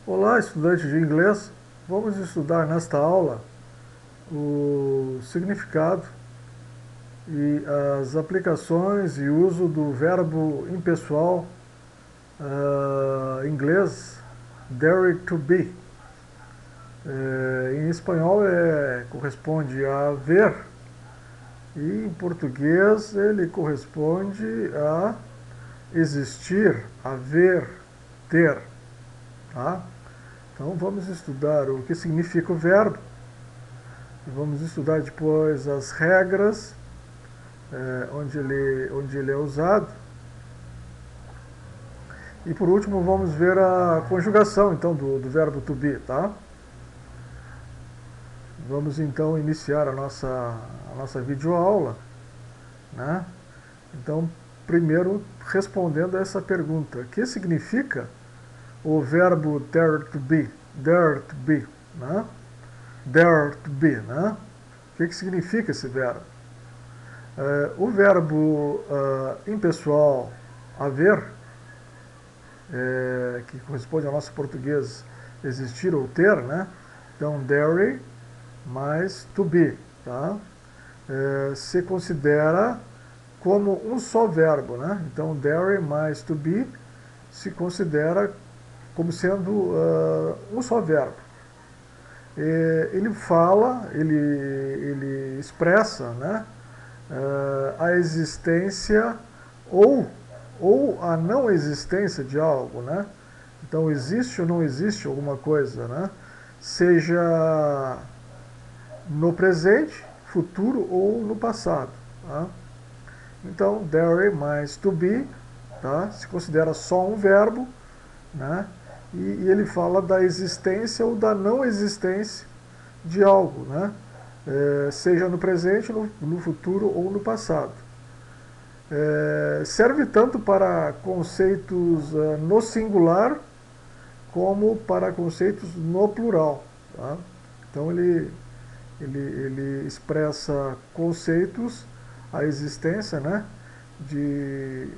Olá, estudante de inglês. Vamos estudar nesta aula o significado e as aplicações e uso do verbo impessoal inglês dare to be. Em espanhol corresponde a ver e em português ele corresponde a existir, haver, ter. Tá? Então vamos estudar o que significa o verbo. Vamos estudar depois as regras, onde ele é usado. E por último vamos ver a conjugação então do verbo to be, tá? Vamos então iniciar a nossa videoaula, né? Então, primeiro respondendo a essa pergunta: o que significa o verbo dare to be? Dare to be, né? Dare to be, né? O que significa esse verbo? O verbo impessoal haver, que corresponde ao nosso português existir ou ter, né? Então, dare mais to be, tá? Se considera como um só verbo, né? Então, dare mais to be se considera como sendo um só verbo. Ele fala, ele expressa, né, a existência ou a não existência de algo, né? Então existe ou não existe alguma coisa, né? Seja no presente, futuro ou no passado. Tá? Então dare mais to be, tá? Se considera só um verbo, né? E ele fala da existência ou da não existência de algo, né? Seja no presente, no futuro ou no passado. Serve tanto para conceitos no singular como para conceitos no plural. Tá? Então ele expressa conceitos, a existência, né, de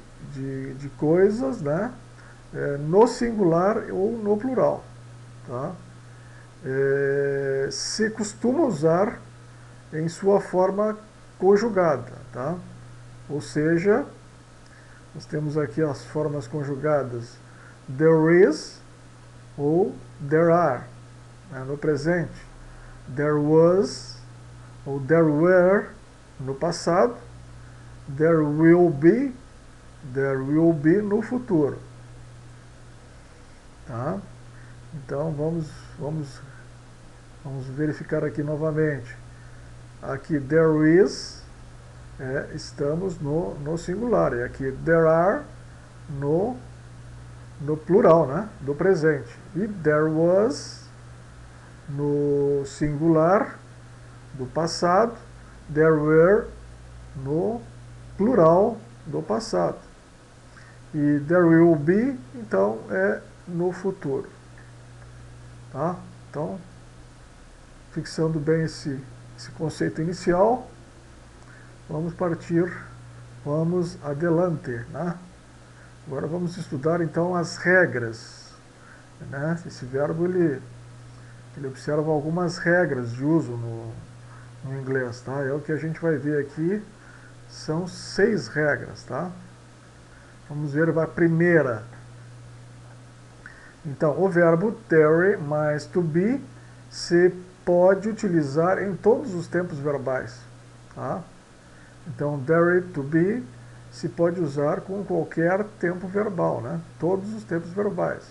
coisas, né, no singular ou no plural. Tá? Se costuma usar em sua forma conjugada. Tá? Ou seja, nós temos aqui as formas conjugadas there is ou there are, né, no presente. There was ou there were no passado. There will be no futuro. Tá? Então vamos verificar aqui novamente. Aqui there is, estamos no singular, e aqui there are no plural, né, do presente. E there was no singular do passado, there were no plural do passado. E there will be, então, é no futuro. Tá? Então, fixando bem esse conceito inicial, vamos adelante, né? Agora vamos estudar então as regras, né? Esse verbo ele observa algumas regras de uso no inglês, tá? É o que a gente vai ver aqui, são 6 regras, tá? Vamos ver a primeira. Então, o verbo dare mais to be se pode utilizar em todos os tempos verbais. Tá? Então, dare to be se pode usar com qualquer tempo verbal, né? Todos os tempos verbais.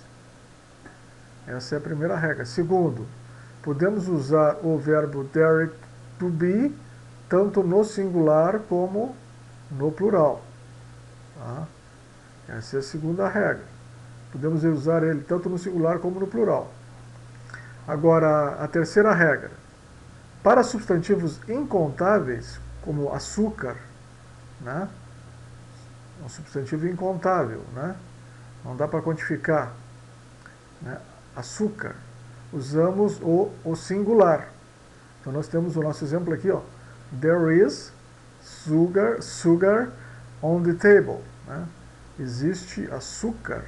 Essa é a primeira regra. Segundo, podemos usar o verbo dare to be tanto no singular como no plural. Tá? Essa é a segunda regra. Podemos usar ele tanto no singular como no plural. Agora, a terceira regra. Para substantivos incontáveis, como açúcar, né? Um substantivo incontável, né? Não dá para quantificar. Né? Açúcar. Usamos o singular. Então nós temos o nosso exemplo aqui, ó. There is sugar on the table. Né? Existe açúcar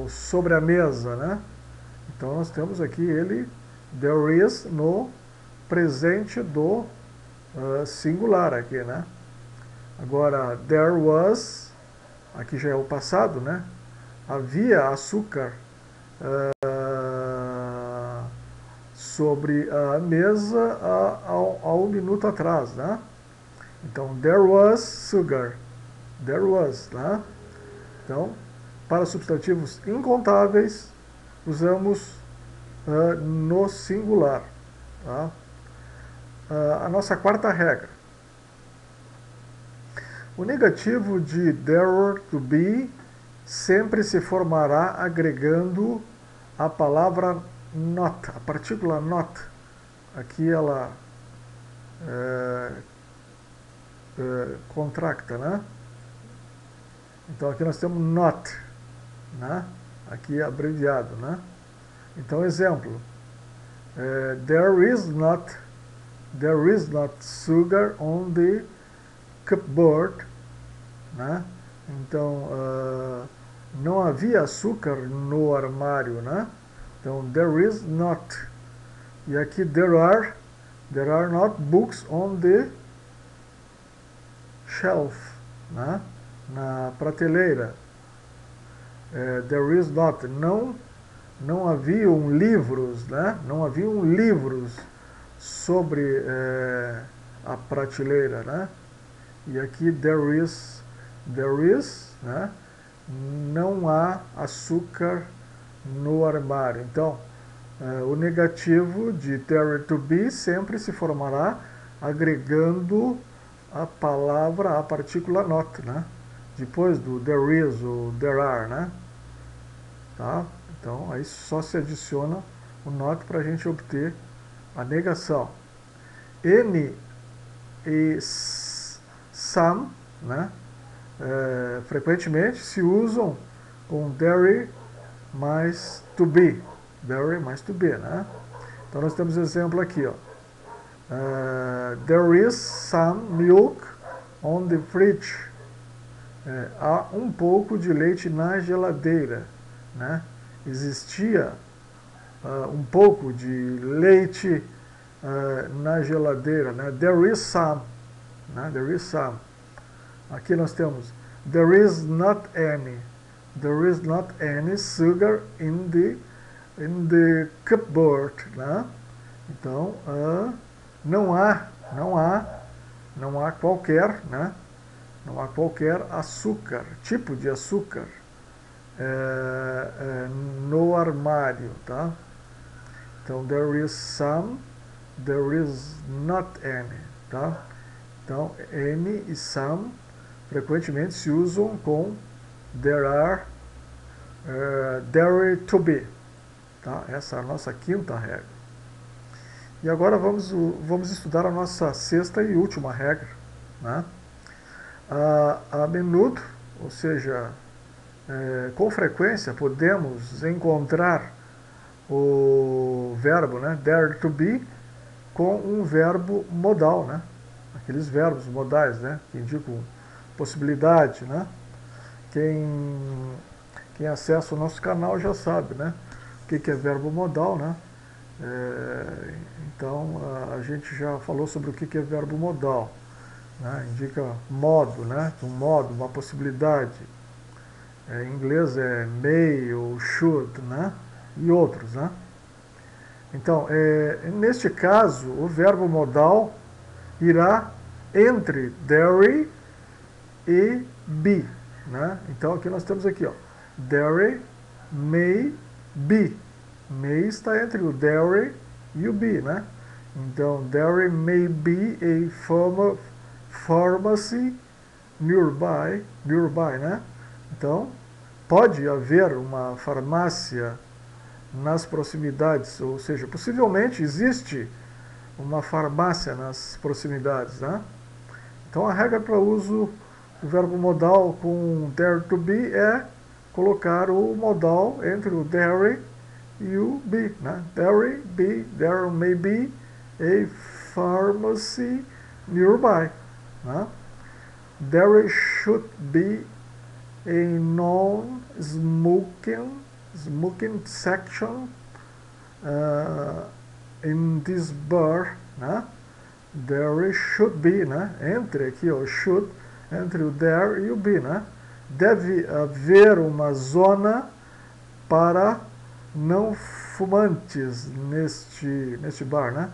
o sobre a mesa, né? Então nós temos aqui ele, there is, no presente do singular aqui, né? Agora, there was, aqui já é o passado, né? Havia açúcar sobre a mesa há um minuto atrás, né? Então, there was sugar. There was, né? Então, para substantivos incontáveis, usamos no singular. Tá? A nossa quarta regra. O negativo de there were to be sempre se formará agregando a palavra not, a partícula not. Aqui ela contracta, né? Então aqui nós temos not, né? Aqui abreviado, né? Então exemplo, there is not sugar on the cupboard, né? Então não havia açúcar no armário, né? Então there is not. E aqui there are not books on the shelf, né? Na prateleira. There is not, não haviam livros, né? Não haviam livros sobre a prateleira, né? E aqui there is, né? Não há açúcar no armário. Então, o negativo de there to be sempre se formará agregando a palavra, a partícula not, né? Depois do there is ou there are, né? Tá? Então, aí só se adiciona o not para a gente obter a negação. N e some, né? Frequentemente se usam com there mais to be. There mais to be, né? Então nós temos exemplo aqui, ó. There is some milk on the fridge. Há um pouco de leite na geladeira, né? Existia um pouco de leite na geladeira, né? There is some, né? There is some. Aqui nós temos there is not any sugar in the cupboard, né? Então não há qualquer, né? Não há qualquer açúcar, tipo de açúcar no armário, tá? Então there is some, there is not any, tá? Então any e some frequentemente se usam com there are, there to be, tá? Essa é a nossa quinta regra. E agora vamos estudar a nossa sexta e última regra, né? A menudo, ou seja, com frequência podemos encontrar o verbo, né, there to be com um verbo modal, né? Aqueles verbos modais, né, que indicam possibilidade, né? Quem acessa o nosso canal já sabe, né? O que é verbo modal, né? Então a gente já falou sobre o que é verbo modal, né? Indica modo, né? Um modo, uma possibilidade. Em inglês é may ou should, né? E outros, né? Então, neste caso, o verbo modal irá entre there e be, né? Então aqui nós temos aqui, ó, there may be. May está entre o there e o be, né? Então there may be a pharmacy nearby, né? Então pode haver uma farmácia nas proximidades, ou seja, possivelmente existe uma farmácia nas proximidades, né? Então a regra para uso do verbo modal com there to be é colocar o modal entre o there e o be, né? There may be a pharmacy nearby, né? There should be a non-smoking smoking section in this bar, né? There should be, né? Entre aqui, o should, entre o there e o be, né? Deve haver uma zona para não fumantes neste bar, né?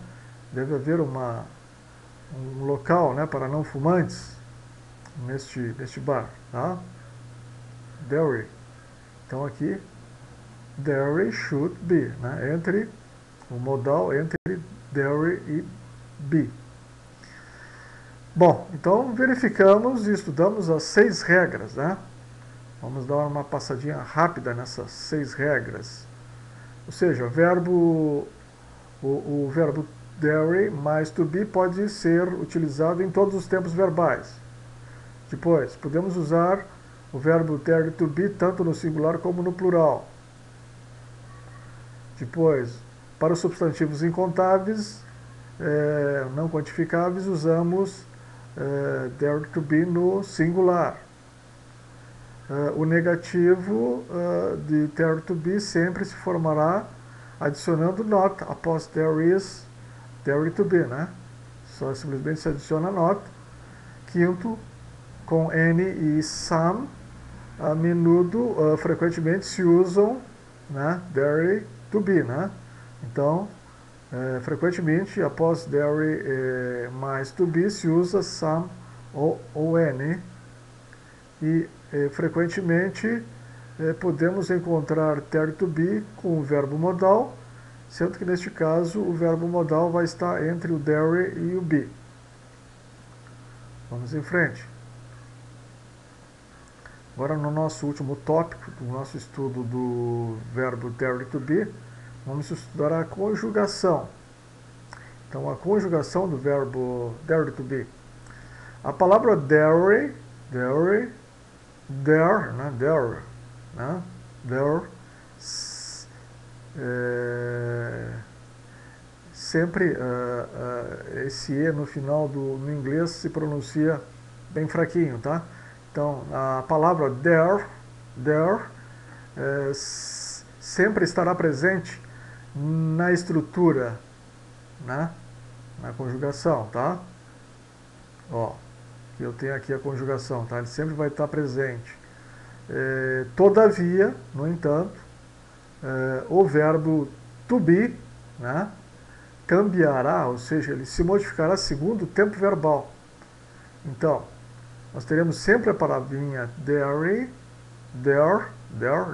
Deve haver um local, né, para não fumantes neste bar, tá? There. Então aqui, there should be, né? Entre o modal entre there e be. Bom, então verificamos e estudamos as 6 regras, né? Vamos dar uma passadinha rápida nessas 6 regras. Ou seja, o verbo there mais to be pode ser utilizado em todos os tempos verbais. Depois, podemos usar o verbo there to be tanto no singular como no plural. Depois, para os substantivos incontáveis, não quantificáveis, usamos there to be no singular. O negativo de there to be sempre se formará adicionando not após there is, there to be, né? Só simplesmente se adiciona not. Quinto, com N e some, a menudo, frequentemente se usam, né, there to be, né? Então, frequentemente, após there mais to be, se usa some ou N. E, frequentemente, podemos encontrar there to be com o verbo modal, sendo que, neste caso, o verbo modal vai estar entre o there e o be. Vamos em frente. Agora, no nosso último tópico, do nosso estudo do verbo there to be, vamos estudar a conjugação. Então, a conjugação do verbo there to be. A palavra there, sempre esse E no final no inglês se pronuncia bem fraquinho, tá? Então, a palavra there sempre estará presente na estrutura, né? Na conjugação, tá? Ó, eu tenho aqui a conjugação, tá? Ele sempre vai estar presente. Todavia, no entanto, o verbo to be, né, cambiará, ou seja, ele se modificará segundo o tempo verbal. Então, nós teremos sempre a palavrinha there,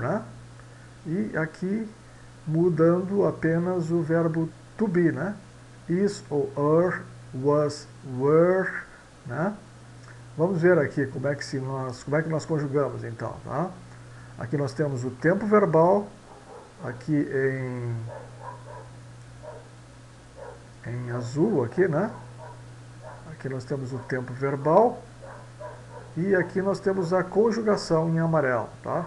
né? E aqui mudando apenas o verbo to be, né? Is ou are, was, were, né? Vamos ver aqui como é que nós conjugamos então, tá? Aqui nós temos o tempo verbal, aqui em azul aqui, né? Aqui nós temos o tempo verbal e aqui nós temos a conjugação em amarelo, tá?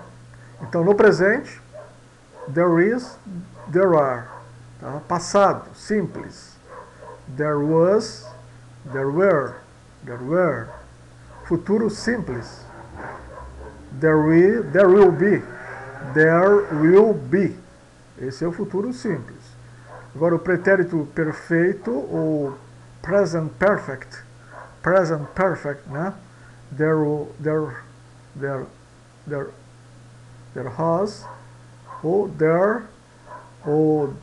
Então no presente, there is, there are, tá? Passado, simples. There was, there were, there were. Futuro simples. There will be, there will be. Esse é o futuro simples. Agora o pretérito perfeito, ou present perfect, né? There has, ou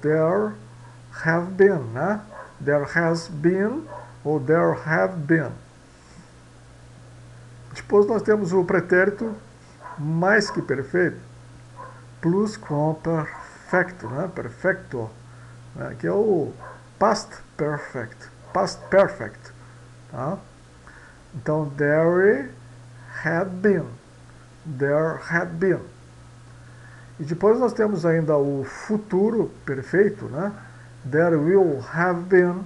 there have been, né? There has been, ou there have been. Depois nós temos o pretérito mais que perfeito, plusquamperfecto, né? Perfecto, né? Que é o past perfect, tá? Então, there had been. E depois nós temos ainda o futuro perfeito, né? There will have been.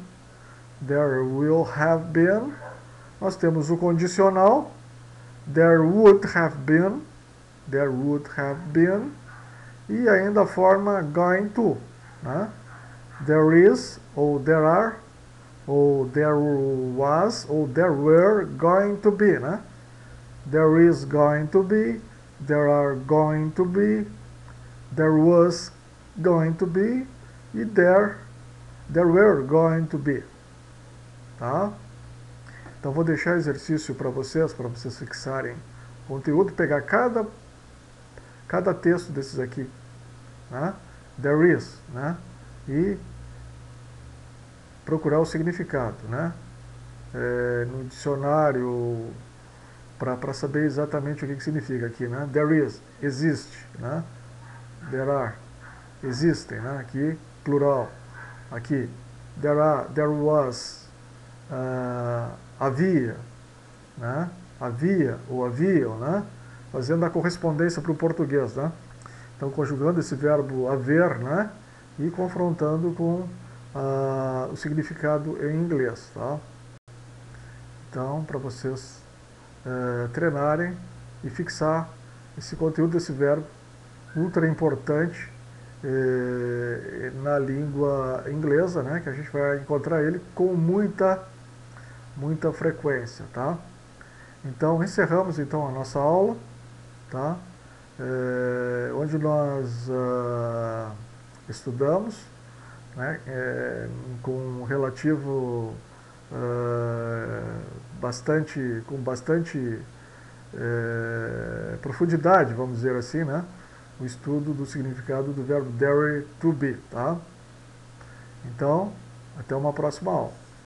Nós temos o condicional, there would have been, e ainda a forma going to, né? There is, ou there are, ou there was, ou there were going to be, né? There is going to be, there are going to be, there was going to be e there were going to be. Tá? Então vou deixar exercício para vocês fixarem o conteúdo, pegar cada texto desses aqui, né? There is, né? E procurar o significado, né? No dicionário, para saber exatamente o que significa aqui, né? There is, existe, né? There are, existem, né? Aqui, plural. Aqui, there was, havia, né? Havia ou haviam, né? Fazendo a correspondência para o português, né? Então, conjugando esse verbo haver, né? E confrontando com o significado em inglês, tá? Então, para vocês treinarem e fixar esse conteúdo desse verbo ultra importante na língua inglesa, né? Que a gente vai encontrar ele com muita frequência, tá? Então, encerramos então a nossa aula, tá? Onde nós estudamos, né? Com relativo com bastante profundidade, vamos dizer assim, né? O estudo do significado do verbo dare to be, tá? Então, até uma próxima aula.